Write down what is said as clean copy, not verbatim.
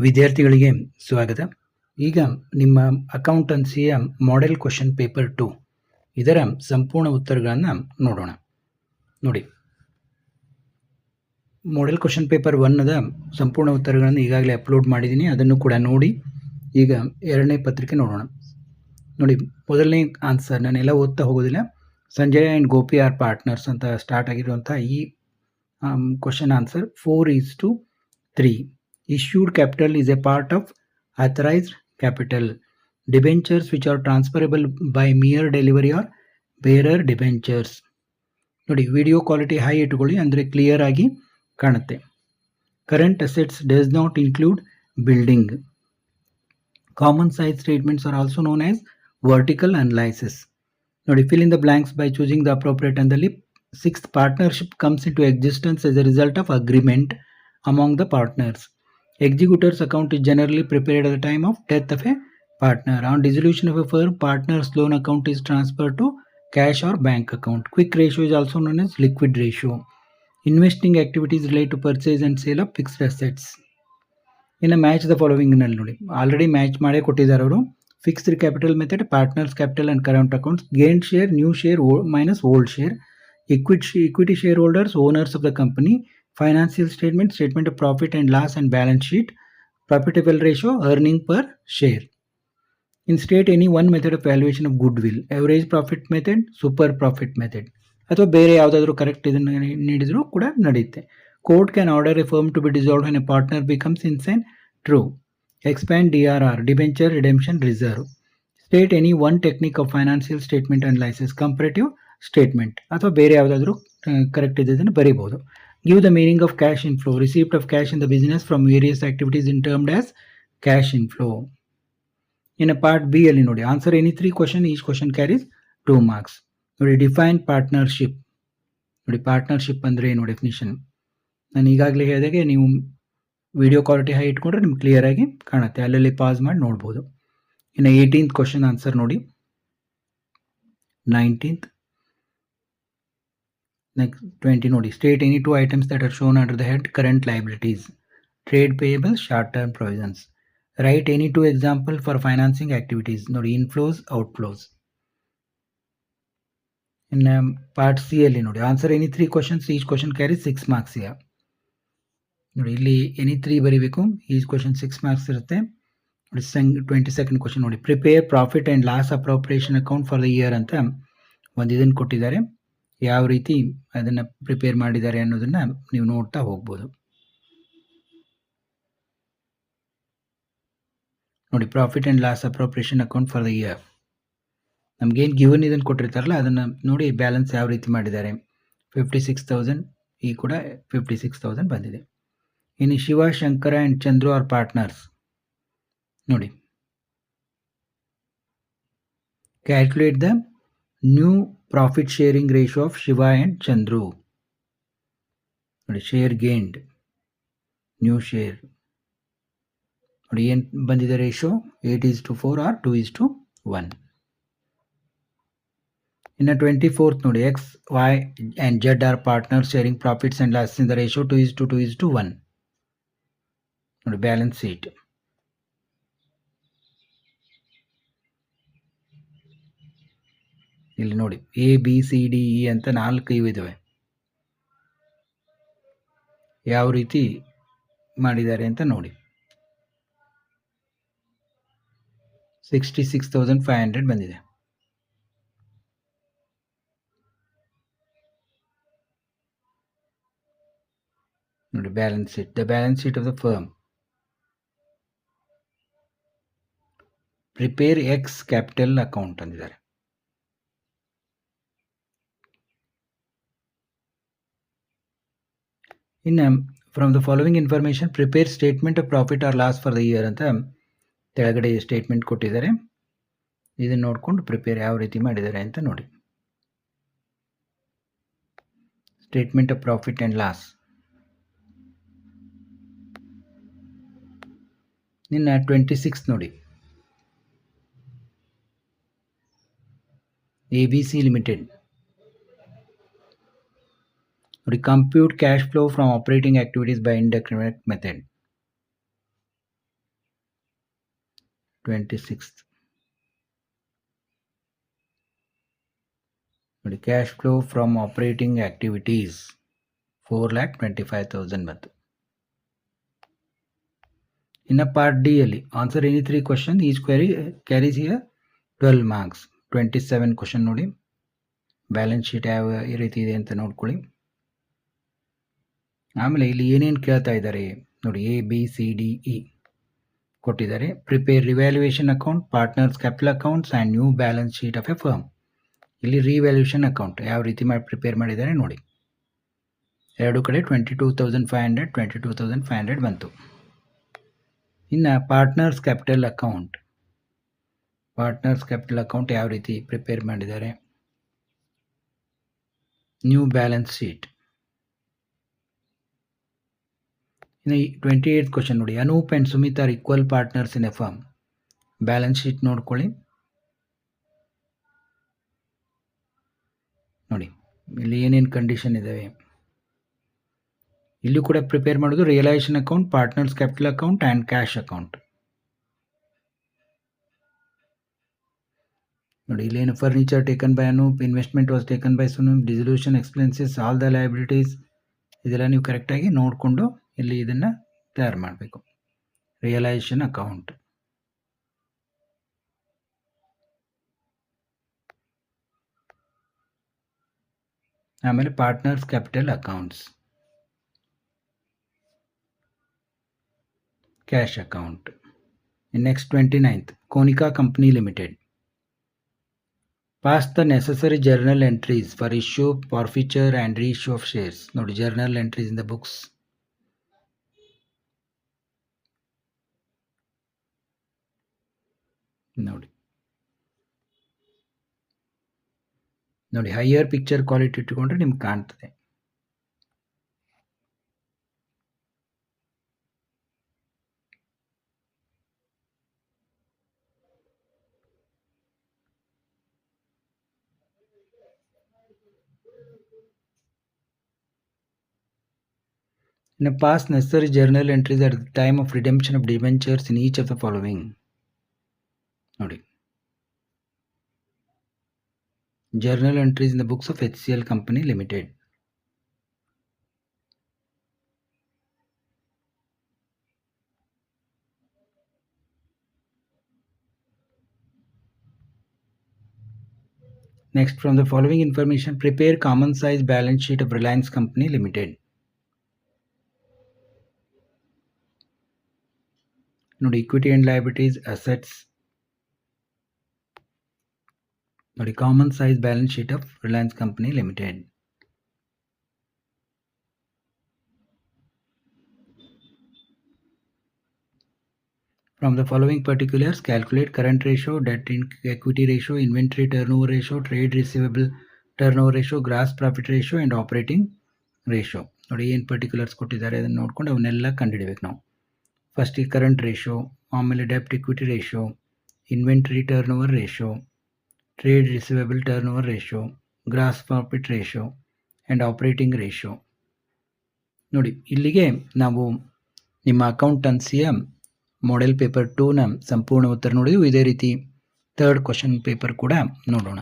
ವಿದ್ಯಾರ್ಥಿಗಳಿಗೆ ಸ್ವಾಗತ. ಈಗ ನಿಮ್ಮ ಅಕೌಂಟೆನ್ಸಿಯ ಮಾಡೆಲ್ ಕ್ವೆಶ್ಚನ್ ಪೇಪರ್ 2 ಇದರ ಸಂಪೂರ್ಣ ಉತ್ತರಗಳನ್ನು ನೋಡೋಣ. ನೋಡಿ, ಮಾಡೆಲ್ ಕ್ವೆಶ್ಚನ್ ಪೇಪರ್ 1ದ ಸಂಪೂರ್ಣ ಉತ್ತರಗಳನ್ನು ಈಗಾಗಲೇ ಅಪ್ಲೋಡ್ ಮಾಡಿದ್ದೀನಿ, ಅದನ್ನು ಕೂಡ ನೋಡಿ. ಈಗ ಎರಡನೇ ಪತ್ರಿಕೆ ನೋಡೋಣ. ನೋಡಿ, ಮೊದಲನೇ ಆನ್ಸರ್ ನಾನೆಲ್ಲ ಓದ್ತಾ ಹೋಗೋದಿಲ್ಲ. Sanjay and Gopi R partners ಅಂತ ಸ್ಟಾರ್ಟ್ ಆಗಿರುವಂಥ ಈ question answer 4:3. Issued capital is a part of authorized capital. Debentures which are transferable by mere delivery or bearer debentures. ನೋಡಿ, ವಿಡಿಯೋ ಕ್ವಾಲಿಟಿ ಹೈ ಇಟ್ಕೊಳ್ಳಿ, ಅಂದರೆ ಕ್ಲಿಯರ್ ಆಗಿ ಕಾಣುತ್ತೆ. Current assets does not include building. Common size statements are also known as vertical analysis. ನೋಡಿ, fill in the blanks by choosing the appropriate. ಅಂದಲ್ಲಿ sixth, partnership comes into existence as a result of agreement among the partners. Executor's account is generally prepared at the time of death of a partner. On dissolution of a firm, partner's loan account is transferred to cash or bank account. Quick ratio is also known as liquid ratio. Investing activities relate to purchase and sale of fixed assets. In a match the following ನಲ್ಲಿ ನೋಡಿ, already match ಮಾಡೇ ಕೊಟ್ಟಿದ್ದಾರೆ ಅವರು. Fixed capital method, partners capital and current accounts, gain share, new share minus old share, equity shareholders, owners of the company, financial statement, statement of profit and loss and balance sheet, profitable ratio, earning per share. In state any one method of valuation of goodwill, average profit method, super profit method, ಅಥವಾ ಬೇರೆ ಯಾವುದಾದ್ರೂ correct ಇದನ್ನು ನೀಡಿದರೂ ಕೂಡ ನಡೆಯುತ್ತೆ. Court can order a firm to be dissolved when a partner becomes insane. True. Expand DRR, debenture redemption reserve. State any one technique of financial statement analysis, comparative statement, ಅಥವಾ ಬೇರೆ ಯಾವುದಾದ್ರೂ ಕರೆಕ್ಟ್ ಇದ್ದದನ್ನು ಬರೀಬಹುದು. Give the meaning of cash inflow. Receipt of cash in the business from various activities in termed as cash inflow. ಇನ್ನು part B ಅಲ್ಲಿ ನೋಡಿ, answer any 3 question, each question carries 2 marks. ನೋಡಿ, define partnership. ನೋಡಿ, partnership ಅಂದರೆ ಏನು definition ನಾನು ಈಗಾಗಲೇ ಹೇಳಿದಾಗೆ ನೀವು ವಿಡಿಯೋ ಕ್ವಾಲಿಟಿ ಹೈ ಇಟ್ಕೊಂಡ್ರೆ ನಿಮ್ಗೆ ಕ್ಲಿಯರ್ ಆಗಿ ಕಾಣುತ್ತೆ, ಅಲ್ಲಲ್ಲಿ ಪಾಸ್ ಮಾಡಿ ನೋಡ್ಬೋದು. ಇನ್ನು 18th ಕ್ವಶನ್ ಆನ್ಸರ್ ನೋಡಿ. 19th, next 20 ನೋಡಿ, state any 2 items that are shown under the head current liabilities. Trade payables, short term provisions. Write any 2 example for financing activities. ನೋಡಿ, inflows, outflows. In part C ಅಲ್ಲಿ ನೋಡಿ, answer any 3 questions, each question carries 6 marks here. ನೋಡಿ, ಇಲ್ಲಿ any 3 ಬರೀಬೇಕು, each question 6 marks ಇರುತ್ತೆ. ನೋಡಿ, 22nd question ನೋಡಿ, prepare profit and loss appropriation account for the year ಅಂತ ಒಂದು ಇದನ್ನು ಕೊಟ್ಟಿದ್ದಾರೆ. ಯಾವ ರೀತಿ ಅದನ್ನು ಪ್ರಿಪೇರ್ ಮಾಡಿದ್ದಾರೆ ಅನ್ನೋದನ್ನ ನೀವು ನೋಡ್ತಾ ಹೋಗ್ಬೋದು. ನೋಡಿ, profit and loss appropriation account for the year. ನಮಗೇನು ಗಿವನ್ ಇದನ್ನು ಕೊಟ್ಟಿರ್ತಾರಲ್ಲ ಅದನ್ನು ನೋಡಿ ಬ್ಯಾಲೆನ್ಸ್ ಯಾವ ರೀತಿ ಮಾಡಿದ್ದಾರೆ. 56,000, ಈ ಕೂಡ 56,000 ಬಂದಿದೆ. ಇನ್ನು Shiva, Shankara and Chandru are partners. ನೋಡಿ, calculate the new profit sharing ratio of Shiva and Chandru. ನೋಡಿ, ಶೇರ್ ಗೇನ್ಡ್, ನ್ಯೂ ಶೇರ್. ನೋಡಿ, ಏನು ಬಂದಿದೆ ರೇಷಿಯೋ, 8:4 ಆರ್ 2:1. ಇನ್ನು 24th ನೋಡಿ, X, Y and Z are partner sharing profits and loss in the ratio 2:2:1. ನೋಡಿ, balance sheet. ಇಲ್ಲಿ ನೋಡಿ, A B C D E ಅಂತ 4 ಇವೆ. ಯಾವ ರೀತಿ ಮಾಡಿದ್ದಾರೆ ಅಂತ ನೋಡಿ. 66,500 ಬಂದಿದೆ. ನೋಡಿ, balance sheet, the balance sheet of the firm. Prepare X capital account ಅಂದಿದ್ದಾರೆ. ಇನ್ನು from the following information prepare statement of profit or loss for the year ಅಂತ ಕೆಳಗಡೆ ಸ್ಟೇಟ್ಮೆಂಟ್ ಕೊಟ್ಟಿದ್ದಾರೆ. ಇದನ್ನು ನೋಡಿಕೊಂಡು ಪ್ರಿಪೇರ್ ಯಾವ ರೀತಿ ಮಾಡಿದ್ದಾರೆ ಅಂತ ನೋಡಿ. Statement of profit and loss. ಇನ್ನು 26 ನೋಡಿ, ABC ಲಿಮಿಟೆಡ್. ನೋಡಿ, compute cash flow from operating activities by indirect method. 26th. ನೋಡಿ cash flow from operating activities 4,25,000 ಬಂತು. ಇನ್ನು ಪಾರ್ಟ್ ಡಿ ಅಲ್ಲಿ answer any 3 question each query carries here 12 marks. 27 question ನೋಡಿ, balance sheet ಯಾವ ರೀತಿ ಇದೆ ಅಂತ ನೋಡ್ಕೊಳ್ಳಿ. ಆಮೇಲೆ ಇಲ್ಲಿ ಏನೇನು ಕೇಳ್ತಾ ಇದ್ದಾರೆ ನೋಡಿ, ABCDE ಕೊಟ್ಟಿದ್ದಾರೆ. Prepare revaluation account, partners capital accounts and new balance sheet of A firm. ಇಲ್ಲಿ ರಿವ್ಯಾಲ್ಯೂಯೇಷನ್ ಅಕೌಂಟ್ ಯಾವ ರೀತಿ ಪ್ರಿಪೇರ್ ಮಾಡಿದ್ದಾರೆ ನೋಡಿ. ಎರಡು ಕಡೆ 22,500 22,500 ಬಂತು. ಇನ್ನು ಪಾರ್ಟ್ನರ್ಸ್ ಕ್ಯಾಪಿಟಲ್ ಅಕೌಂಟ್ ಯಾವ ರೀತಿ ಪ್ರಿಪೇರ್ ಮಾಡಿದ್ದಾರೆ, ನ್ಯೂ ಬ್ಯಾಲೆನ್ಸ್ ಶೀಟ್. ಇನ್ನು 28th ಕ್ವಶನ್ ನೋಡಿ, Anoop and Sumit are equal partners in a firm. Balance sheet ನೋಡ್ಕೊಳ್ಳಿ. ನೋಡಿ ಇಲ್ಲಿ ಏನೇನು ಕಂಡೀಷನ್ ಇದ್ದಾವೆ. ಇಲ್ಲೂ ಕೂಡ ಪ್ರಿಪೇರ್ ಮಾಡೋದು realisation account, partners capital account and cash account. ನೋಡಿ ಇಲ್ಲೇನು furniture taken by Anoop, investment was taken by Sunoop, dissolution expenses, all the liabilities, ಇದೆಲ್ಲ ನೀವು ಕರೆಕ್ಟಾಗಿ ನೋಡಿಕೊಂಡು ಇಲ್ಲಿ ಇದನ್ನು ತಯಾರು ಮಾಡಬೇಕು. Realisation account. ಆಮೇಲೆ partners capital accounts, cash account. Next 29th Konica company limited. Pass the necessary journal entries for issue, forfeiture and reissue of shares. ನೋಡಿ journal entries in the books. ನೋಡಿ ಹೈಯರ್ ಪಿಕ್ಚರ್ ಕ್ವಾಲಿಟಿ ಇಟ್ಟುಕೊಂಡ್ರೆ ನಿಮ್ಗೆ ಕಾಣ್ತದೆ. ಇನ್ನು pass necessary journal entries at the time of redemption of debentures in each of the following. ನೋಡಿ journal entries in the books of HCL company limited. Next, from the following information, prepare common size balance sheet of Reliance Company Limited. ನೋಡಿ equity and liabilities, assets. ನೋಡಿ common size balance sheet of Reliance Company Limited. From the following particulars, calculate current ratio, debt equity ratio, inventory turnover ratio, trade receivable turnover ratio, gross profit ratio and operating ratio. ನೋಡಿ ಏನು particulars ಕೊಟ್ಟಿದ್ದಾರೆ ಅದನ್ನು ನೋಡ್ಕೊಂಡು ಅವನ್ನೆಲ್ಲ ಕಂಡುಹಿಡಬೇಕು ನಾವು. First ಈ current ratio, ಆಮೇಲೆ ಡೆಪ್ಟ್ equity ratio, inventory turnover ratio, trade receivable turnover ratio, gross profit ratio and operating ratio. ನೋಡಿ ಇಲ್ಲಿಗೆ ನಾವು ನಿಮ್ಮ ಅಕೌಂಟೆನ್ಸಿಯ ಮಾಡೆಲ್ ಪೇಪರ್ 2ನ ಸಂಪೂರ್ಣ ಉತ್ತರ ನೋಡಿದ್ವಿ. ಇದೇ ರೀತಿ 3rd ಕ್ವಶನ್ ಪೇಪರ್ ಕೂಡ ನೋಡೋಣ.